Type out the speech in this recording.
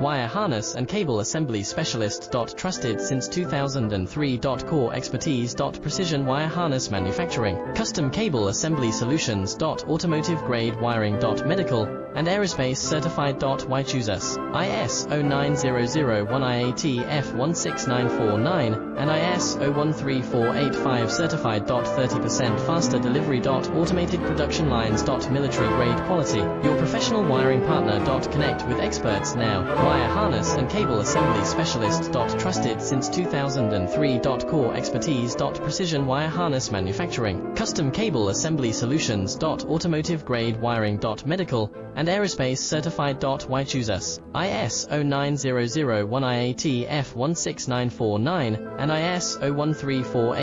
Wire harness and cable assembly specialist. Trusted since 2003. Core expertise. Precision wire harness manufacturing, custom cable assembly solutions. Automotive grade wiring. Medical and aerospace certified. Why choose us? ISO 9001 IATF 16949 and ISO 13485 certified. 30% faster delivery. Automated production lines. Military grade quality, your professional wiring partner. Connect with experts now. Wire harness and cable assembly specialist. Trusted since 2003. Core expertise. Precision wire harness manufacturing, custom cable assembly solutions. Automotive grade wiring. Medical and aerospace certified. Why choose us? ISO 9001 IATF 16949 and ISO 13485